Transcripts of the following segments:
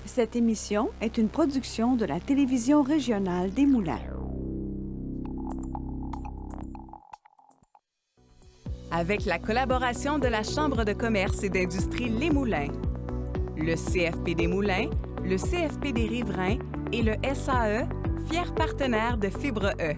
Cette émission est une production de la télévision régionale des Moulins. Avec la collaboration de la Chambre de commerce et d'industrie Les Moulins, le CFP des Moulins, le CFP des Riverains et le SAE, fiers partenaires de Fibre E.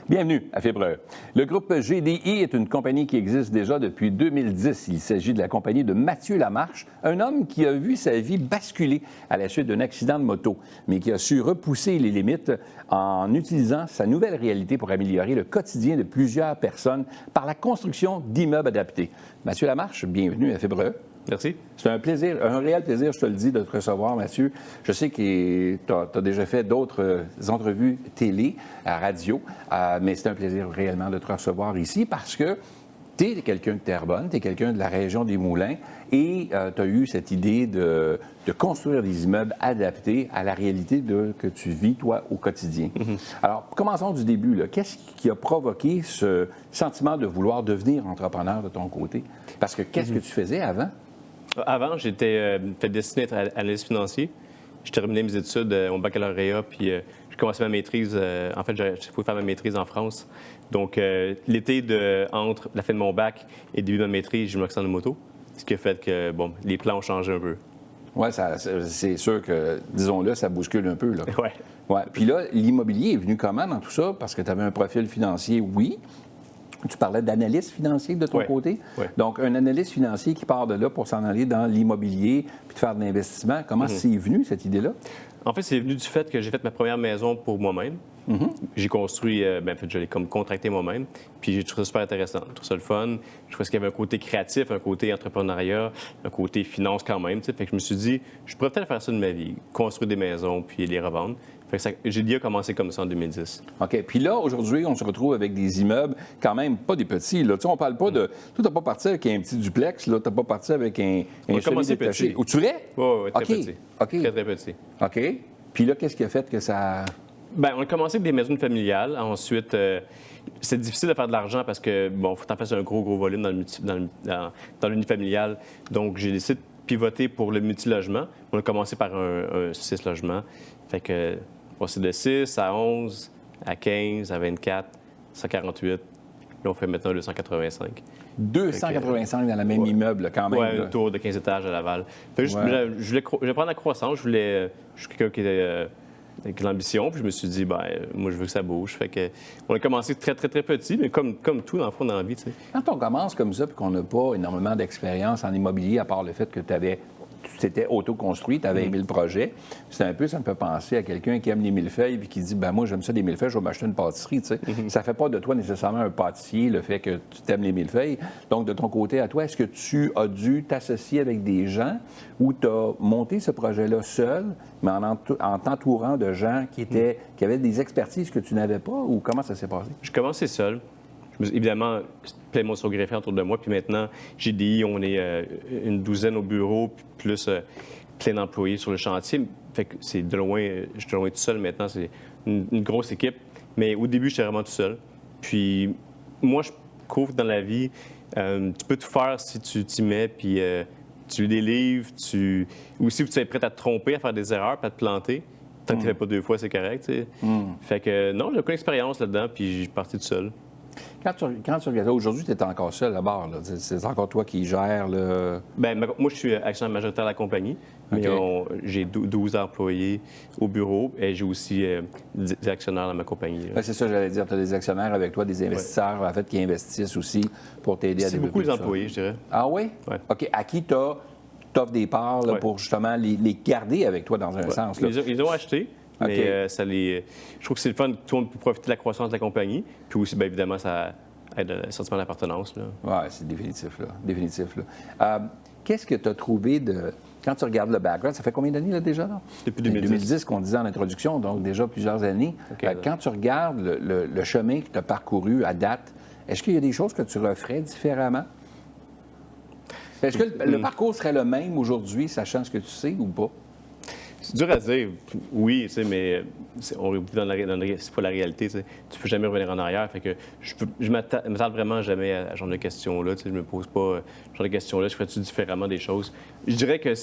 Bienvenue à Fibre E. Le groupe GDI est une compagnie qui existe déjà depuis 2010. Il s'agit de la compagnie de Mathieu Lamarche, un homme qui a vu sa vie basculer à la suite d'un accident de moto, mais qui a su repousser les limites en utilisant sa nouvelle réalité pour améliorer le quotidien de plusieurs personnes par la construction d'immeubles adaptés. Mathieu Lamarche, bienvenue à Fibre E. Merci. C'est un plaisir, un réel plaisir, je te le dis, de te recevoir, Mathieu. Je sais que tu as déjà fait d'autres entrevues télé, à radio, mais c'est un plaisir réellement de te recevoir ici parce que tu es quelqu'un de Terrebonne, tu es quelqu'un de la région des Moulins et tu as eu cette idée de construire des immeubles adaptés à la réalité que tu vis, toi, au quotidien. Alors, commençons du début. Qu'est-ce qui a provoqué ce sentiment de vouloir devenir entrepreneur de ton côté? Parce que qu'est-ce que tu faisais avant? Avant, j'étais destiné à être analyste financier. J'ai terminé mes études au baccalauréat, puis j'ai commencé ma maîtrise. En fait, j'ai voulu faire ma maîtrise en France. Donc, l'été entre la fin de mon bac et le début de ma maîtrise, j'ai eu un accident de moto, ce qui a fait que, bon, les plans ont changé un peu. Oui, c'est sûr que, disons-le, ça bouscule un peu, là. Oui. Ouais. Puis là, l'immobilier est venu comment dans tout ça? Parce que tu avais un profil financier, oui. Tu parlais d'analyste financier de ton côté. Oui. Donc, un analyste financier qui part de là pour s'en aller dans l'immobilier puis de faire de l'investissement. Comment c'est venu, cette idée-là? En fait, c'est venu du fait que j'ai fait ma première maison pour moi-même. J'ai construit, en fait, je l'ai comme contracté moi-même. Puis j'ai trouvé ça super intéressant. J'ai trouvé ça le fun. Je trouvais qu'il y avait un côté créatif, un côté entrepreneuriat, un côté finance quand même. Fait que je me suis dit, je pourrais peut-être faire ça de ma vie, construire des maisons puis les revendre. J'ai déjà commencé comme ça en 2010. OK. Puis là, aujourd'hui, on se retrouve avec des immeubles, quand même pas des petits. Là. Tu sais, on parle pas de... Tu n'as pas parti avec un petit duplex, là. Tu n'as pas parti avec un semi-détaché. Où tu es? Oui, très petit. OK. Très, très petit. OK. Puis là, qu'est-ce qui a fait que ça... Bien, on a commencé avec des maisons familiales. Ensuite, c'est difficile de faire de l'argent parce que, bon, il faut en faire un gros volume dans l'unifamilial. Donc, j'ai décidé de pivoter pour le multilogement. On a commencé par un 6 logements. Fait que... C'est de 6 à 11, à 15, à 24, 148. Là, on fait maintenant 285. 285 dans le même immeuble, quand même. Oui, un tour de 15 étages à Laval. Je voulais prendre la croissance. Je suis quelqu'un qui est avec l'ambition. Puis je me suis dit, moi, je veux que ça bouge. Fait que, on a commencé très, très, très petit, mais comme tout, dans le fond, dans la vie. Tu sais. Quand on commence comme ça, puis qu'on n'a pas énormément d'expérience en immobilier, à part le fait que tu t'étais auto-construit, tu avais aimé le projet. C'est un peu, ça me fait penser à quelqu'un qui aime les millefeuilles puis qui dit, moi, j'aime ça, les millefeuilles, je vais m'acheter une pâtisserie, tu sais. Ça fait pas de toi nécessairement un pâtissier, le fait que tu t'aimes les millefeuilles. Donc, de ton côté, à toi, est-ce que tu as dû t'associer avec des gens ou tu as monté ce projet-là seul, mais en t'entourant de gens qui avaient des expertises que tu n'avais pas, ou comment ça s'est passé? J'ai commencé seul. Évidemment, plein de monde sont greffés autour de moi. Puis maintenant, GDI, on est une douzaine au bureau, plus plein d'employés sur le chantier. Fait que c'est de loin, je suis de loin tout seul. Maintenant, c'est une grosse équipe. Mais au début, j'étais vraiment tout seul. Puis moi, je couvre dans la vie. Tu peux tout faire si tu t'y mets, puis tu lis des livres, ou si tu es prêt à te tromper, à faire des erreurs, puis à te planter. Tant que tu ne fais pas 2 fois, c'est correct. Tu sais. Fait que non, j'ai aucune expérience là-dedans, puis je suis parti tout seul. Quand tu regardes, aujourd'hui, tu es encore seul à bord. Là. C'est encore toi qui gères le... Bien, moi, je suis actionnaire majoritaire de la compagnie. Mais j'ai 12 employés au bureau et j'ai aussi des actionnaires dans ma compagnie. Ouais, c'est ça, j'allais dire. Tu as des actionnaires avec toi, des investisseurs, en fait, qui investissent aussi pour t'aider à développer. C'est beaucoup les employés, je dirais. Ah oui? Oui. OK. À qui tu offres des parts là, pour justement les garder avec toi dans un sens? Là. Ils ont acheté. Mais je trouve que c'est le fun, tout le monde peut profiter de la croissance de la compagnie. Puis aussi, bien évidemment, ça aide le sentiment d'appartenance. Oui, c'est définitif. Là. Qu'est-ce que tu as trouvé de... Quand tu regardes le background, ça fait combien d'années là, déjà? Là? Depuis 2010. 2010 qu'on disait en introduction, donc déjà plusieurs années. Okay, quand tu regardes le chemin que tu as parcouru à date, est-ce qu'il y a des choses que tu referais différemment? Est-ce que le parcours serait le même aujourd'hui, sachant ce que tu sais ou pas? C'est dur à dire, oui, tu sais, mais on vit c'est pas la réalité, tu sais. Tu peux jamais revenir en arrière, fait que je m'attarde vraiment jamais à ce genre de questions-là, tu sais, je me pose pas ce genre de questions-là, je ferais-tu différemment des choses? Je dirais que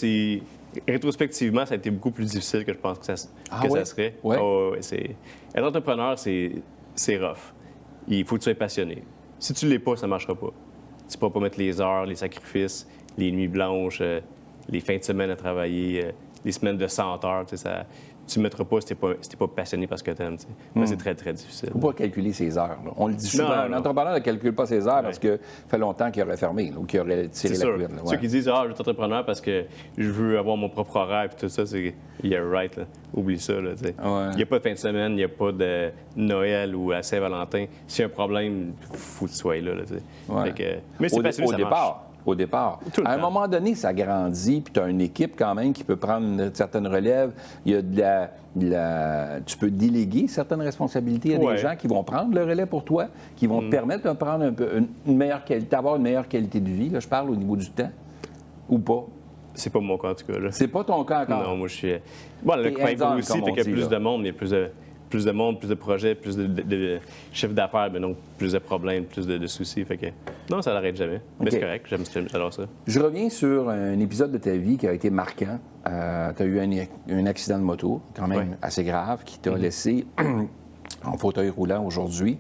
rétrospectivement, ça a été beaucoup plus difficile que je pense que ça serait. Ouais. Oh, ouais, être entrepreneur, c'est rough. Il faut que tu sois passionné. Si tu l'es pas, ça marchera pas. Tu ne pourras pas mettre les heures, les sacrifices, les nuits blanches, les fins de semaine à travailler, les semaines de 100 heures. Tu ne mettras pas si tu n'es pas passionné parce que tu aimes. C'est très, très difficile. Il ne faut pas calculer ses heures. Là. On le dit souvent. Un entrepreneur ne calcule pas ses heures parce que ça fait longtemps qu'il aurait fermé ou qu'il aurait tiré la cuillère. Ceux qui disent « Ah, je suis entrepreneur parce que je veux avoir mon propre horaire » et tout ça, c'est « Yeah, right. Là. » Oublie ça. Là, il n'y a pas de fin de semaine, il n'y a pas de Noël ou à Saint-Valentin. S'il y a un problème, il faut que tu sois là. Mais c'est passionné, ça marche. Au départ. À un moment donné, ça grandit, puis tu as une équipe quand même qui peut prendre une certaine relève. Il y a tu peux déléguer certaines responsabilités à des gens qui vont prendre le relais pour toi, qui vont te permettre de prendre un peu une meilleure qualité, d'avoir une meilleure qualité de vie. Là, je parle au niveau du temps, ou pas. C'est pas mon cas, en tout cas. Là. C'est pas ton cas encore? Non, moi, je suis... Bon, le coin évolue aussi, fait qu'il y a plus de monde, mais plus de monde, plus de projets, plus de chiffre d'affaires, mais donc plus de problèmes, plus de soucis. Fait que non, ça n'arrête jamais. Mais c'est correct, j'adore ça. Je reviens sur un épisode de ta vie qui a été marquant. Tu as eu un accident de moto, quand même assez grave, qui t'a laissé en fauteuil roulant aujourd'hui.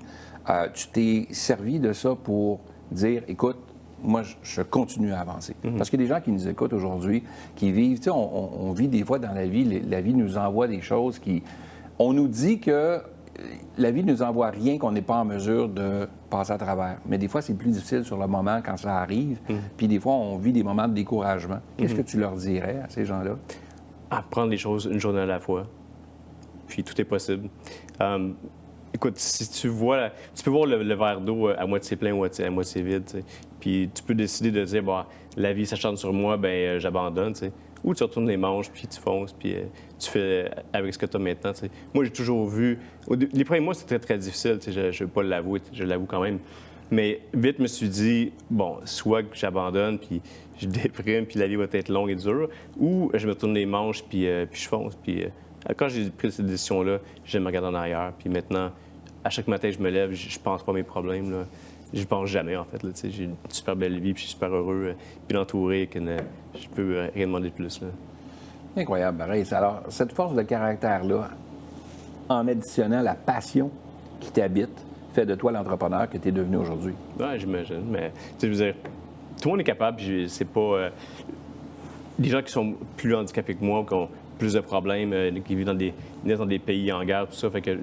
Tu t'es servi de ça pour dire, écoute, moi, je continue à avancer. Parce qu'il y a des gens qui nous écoutent aujourd'hui, qui vivent, tu sais, on vit des fois dans la vie nous envoie des choses qui... On nous dit que la vie ne nous envoie rien qu'on n'est pas en mesure de passer à travers. Mais des fois, c'est plus difficile sur le moment quand ça arrive. Puis des fois, on vit des moments de découragement. Qu'est-ce que tu leur dirais à ces gens-là? À prendre les choses une journée à la fois. Puis tout est possible. Écoute, si tu peux voir le verre d'eau à moitié plein ou à moitié vide. T'sais. Puis tu peux décider de dire, bah, la vie s'acharne sur moi, ben j'abandonne. T'sais. Ou tu retournes les manches, puis tu fonces, puis tu fais avec ce que tu as maintenant. T'sais. Moi, j'ai toujours vu... Les premiers mois, c'était très, très difficile, je ne veux pas l'avouer, je l'avoue quand même. Mais vite, je me suis dit, bon, soit que j'abandonne, puis je déprime, puis la vie va être longue et dure, ou je me tourne les manches, puis je fonce. Puis quand j'ai pris cette décision-là, je me regarde en arrière. Puis maintenant, à chaque matin, je me lève, je pense pas à mes problèmes. Là. Je pense jamais, en fait. Là, j'ai une super belle vie, puis je suis super heureux, puis entouré, que je peux rien demander de plus. Là. Incroyable, pareil. Alors, cette force de caractère-là, en additionnant la passion qui t'habite, fait de toi l'entrepreneur que tu es devenu aujourd'hui. Oui, j'imagine. Mais, je veux dire, tout le monde est capable, puis c'est pas... des gens qui sont plus handicapés que moi, qui ont plus de problèmes, qui vivent dans des pays en guerre, tout ça, fait que...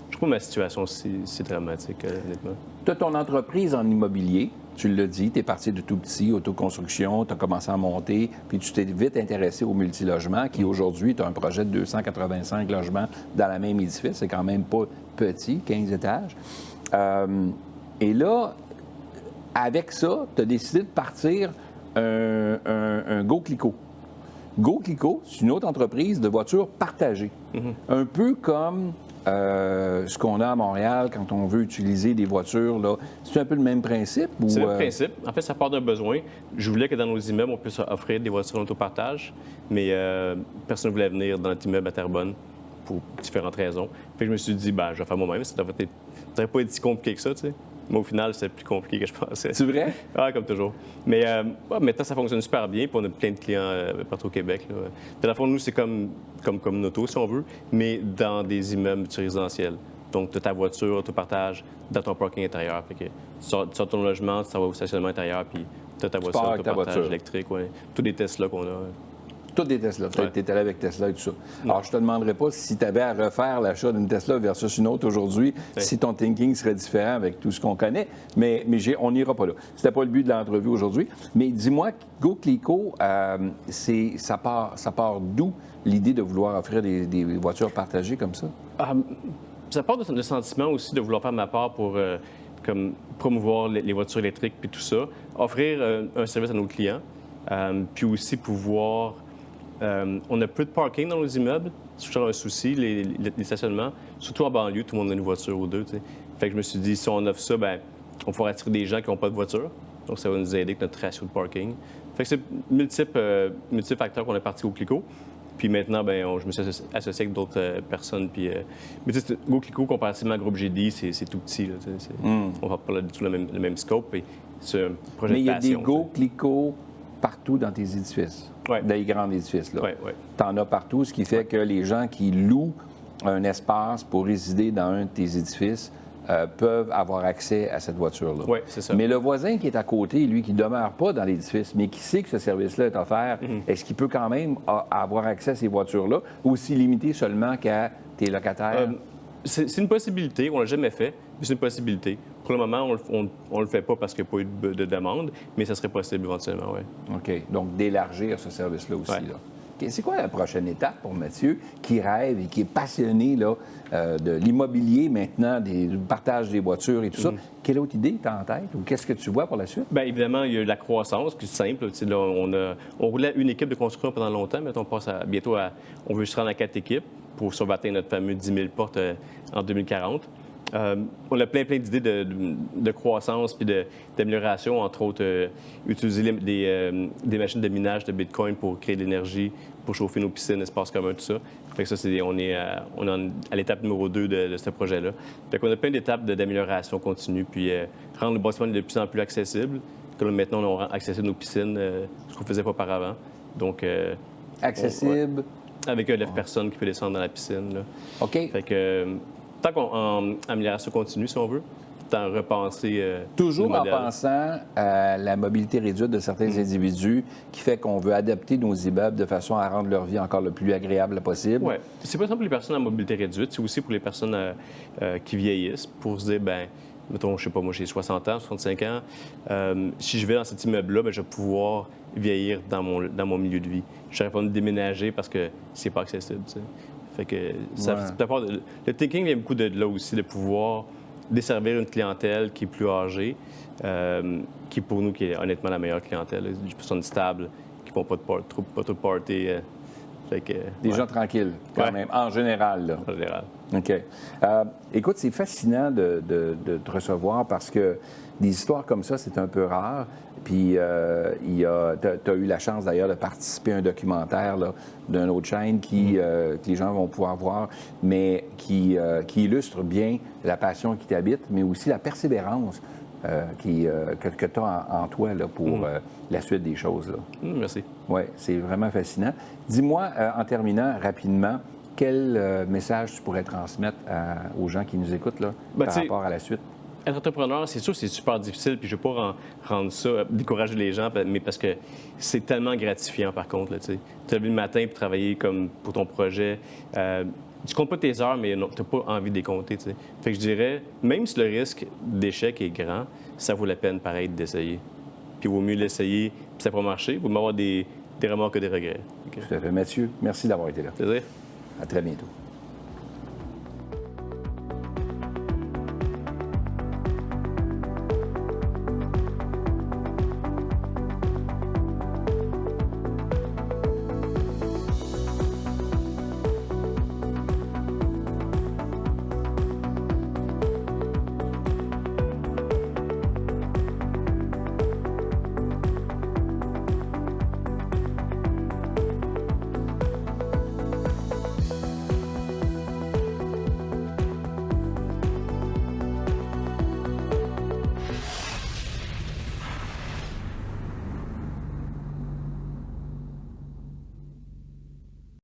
Je trouve que ma situation, c'est dramatique, honnêtement. Tu as ton entreprise en immobilier, tu l'as dit, tu es parti de tout petit, autoconstruction, tu as commencé à monter, puis tu t'es vite intéressé au multilogement, qui aujourd'hui, tu as un projet de 285 logements dans la même édifice, c'est quand même pas petit, 15 étages. Et là, avec ça, tu as décidé de partir un GoClico. GoClico, c'est une autre entreprise de voitures partagées. Un peu comme... ce qu'on a à Montréal quand on veut utiliser des voitures, là, c'est un peu le même principe? Ou... C'est le même principe. En fait, ça part d'un besoin. Je voulais que dans nos immeubles, on puisse offrir des voitures en autopartage, mais personne ne voulait venir dans notre immeuble à Terrebonne pour différentes raisons. Puis je me suis dit, ben, je vais faire moi-même. Ça devrait pas être si compliqué que ça, tu sais. Mais au final, c'est plus compliqué que je pensais. C'est vrai? Ah, comme toujours. Mais maintenant, ça fonctionne super bien, puis on a plein de clients partout au Québec. Là. Puis, dans le fond, nous, c'est comme une auto, si on veut, mais dans des immeubles résidentiels. Donc, tu as ta voiture, tu partages dans ton parking intérieur. Fait que tu sors ton logement, tu vas au stationnement intérieur, puis tu as ta voiture, tu partages électrique. Ouais. Tous les Tesla qu'on a. Toutes des Tesla. Tu es allé avec Tesla et tout ça. Alors, je te demanderais pas si tu avais à refaire l'achat d'une Tesla versus une autre aujourd'hui, si ton thinking serait différent avec tout ce qu'on connaît, mais on n'ira pas là. C'était pas le but de l'entrevue aujourd'hui. Mais dis-moi, GoClico, ça part d'où l'idée de vouloir offrir des voitures partagées comme ça? Ça part de sentiment aussi de vouloir faire ma part pour comme promouvoir les voitures électriques puis tout ça, offrir un service à nos clients, puis aussi pouvoir... on a peu de parking dans nos immeubles. C'est toujours un souci, les stationnements. Surtout en banlieue, tout le monde a une voiture ou deux. T'sais. Fait que je me suis dit, si on offre ça, ben, on pourra attirer des gens qui n'ont pas de voiture. Donc, ça va nous aider avec notre ratio de parking. Fait que c'est multiples facteurs qu'on est parti au Clico. Puis maintenant, je me suis associé avec d'autres personnes. Puis, mais tu sais, GoClico, comparativement à Groupe GDI, c'est tout petit. Là, on va pas là du tout le même scope. Et c'est un projet Mais de passion. il y a des GoClico partout dans tes édifices, Ouais. dans les grands édifices. Oui. Tu en as partout, ce qui fait que les gens qui louent un espace pour résider dans un de tes édifices peuvent avoir accès à cette voiture-là. Oui, c'est ça. Mais le voisin qui est à côté, lui, qui ne demeure pas dans l'édifice, mais qui sait que ce service-là est offert, est-ce qu'il peut quand même avoir accès à ces voitures-là, ou s'il limité seulement qu'à tes locataires? C'est une possibilité. On l'a jamais fait, mais c'est une possibilité. Pour le moment, on le fait pas parce qu'il n'y a pas eu de demande, mais ça serait possible éventuellement, oui. OK. Donc, d'élargir ce service-là aussi. Ouais. Là. OK. C'est quoi la prochaine étape pour Mathieu, qui rêve et qui est passionné là, de l'immobilier maintenant, du partage des voitures et tout ça? Quelle autre idée tu as en tête ou qu'est-ce que tu vois pour la suite? Bien, évidemment, il y a la croissance, qui est simple. Tu sais, là, on roulait une équipe de construction pendant longtemps, mais on passe on veut se rendre à 4 équipes pour surbattre notre fameux 10 000 portes en 2040. On a plein d'idées de croissance puis d'amélioration, entre autres, utiliser des machines de minage de Bitcoin pour créer de l'énergie, pour chauffer nos piscines, espaces communs, tout ça. Fait que ça, on est à l'étape numéro 2 de ce projet-là. Fait qu'on a plein d'étapes d'amélioration continue, puis rendre le bâtiment de plus en plus accessible. Comme maintenant, on rend accessible nos piscines, ce qu'on ne faisait pas auparavant. Donc, Accessible? avec un lève-personne qui peut descendre dans la piscine. Là. OK. Fait que, tant qu'en amélioration continue, si on veut, tant repenser Toujours nos en modèles. pensant à la mobilité réduite de certains individus, qui fait qu'on veut adapter nos immeubles de façon à rendre leur vie encore le plus agréable possible. Oui. C'est pas seulement pour les personnes à mobilité réduite, c'est aussi pour les personnes qui vieillissent, pour se dire, mettons, je sais pas, moi j'ai 60 ans, 65 ans, si je vais dans cet immeuble-là, je vais pouvoir vieillir dans mon milieu de vie. Je ne serais pas me déménager parce que c'est pas accessible, tu sais. Fait que le thinking vient beaucoup de là aussi, de pouvoir desservir une clientèle qui est plus âgée, qui pour nous, qui est honnêtement la meilleure clientèle. Des personnes stables, qui ne font pas trop de party. Fait que, Des gens tranquilles, quand même, en général. Là. En général. OK. Écoute, c'est fascinant de te recevoir parce que des histoires comme ça, c'est un peu rare. Puis, tu as eu la chance d'ailleurs de participer à un documentaire d'une autre chaîne que les gens vont pouvoir voir, mais qui illustre bien la passion qui t'habite, mais aussi la persévérance que tu as en toi là, pour la suite des choses. Merci. Oui, c'est vraiment fascinant. Dis-moi, en terminant rapidement, quel message tu pourrais transmettre aux gens qui nous écoutent là, par rapport à la suite? Être entrepreneur, c'est sûr, c'est super difficile, puis je ne veux pas rendre ça, décourager les gens, mais parce que c'est tellement gratifiant, par contre. Tu te lever le matin pour travailler comme pour ton projet. Tu ne comptes pas tes heures, mais tu n'as pas envie de les compter. T'sais. Fait que je dirais, même si le risque d'échec est grand, ça vaut la peine, pareil, d'essayer. Puis il vaut mieux l'essayer, puis ça va pas marcher. Il vaut mieux avoir des remords que des regrets. Tout à fait. Mathieu, merci d'avoir été là. Plaisir. À très bientôt.